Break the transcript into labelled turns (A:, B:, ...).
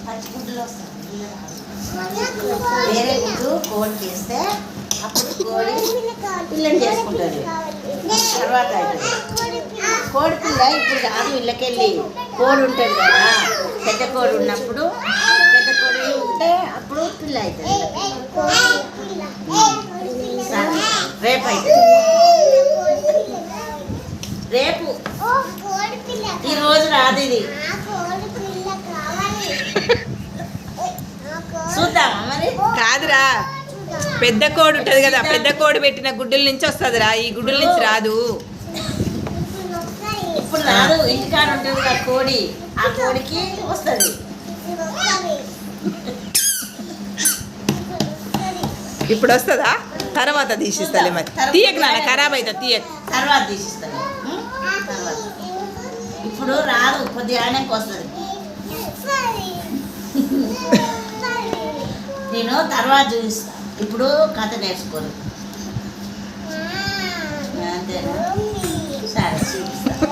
A: పచ్చిగుడ్డులు వస్తాయి. వేరే గుడ్డు కోడి చేస్తే అప్పుడు కోడి పిల్లని చేసుకుంటుంది. తర్వాత కోడి పిల్ల ఇప్పుడు కాదు, ఇళ్ళకెళ్ళి కోడి ఉంటుంది కదా, పెద్ద కోడి ఉన్నప్పుడు పెద్ద కోడి ఉంటే అప్పుడు పిల్ల అవుతుంది. రేపు అవుతుంది, రేపు ఈ రోజు రాదు. ఇది చూద్దామా మరి?
B: కాదురా, పెద్ద కోడి ఉంటుంది కదా, పెద్ద కోడి పెట్టిన గుడ్డుల నుంచి వస్తుందిరా, ఈ గుడ్డుల నుంచి రాదు.
A: ఇప్పుడు రాదు, ఇంటికాడ ఉంటుంది కదా కోడి, ఆ కోడికి వస్తుంది.
B: ఇప్పుడు వస్తుందా? తర్వాత తీసిస్తాలే మరి. తీయకు నాన్న, ఖరాబ్ అవుతుంది, తీయకు.
A: తర్వాత తీసిస్తాను. తర్వాత ఇప్పుడు రాదు, కొద్దిగా ఆయనకి వస్తుంది. నేను తర్వాత చూపిస్తాను, ఇప్పుడు కథ నేర్చుకోను అంతేనా?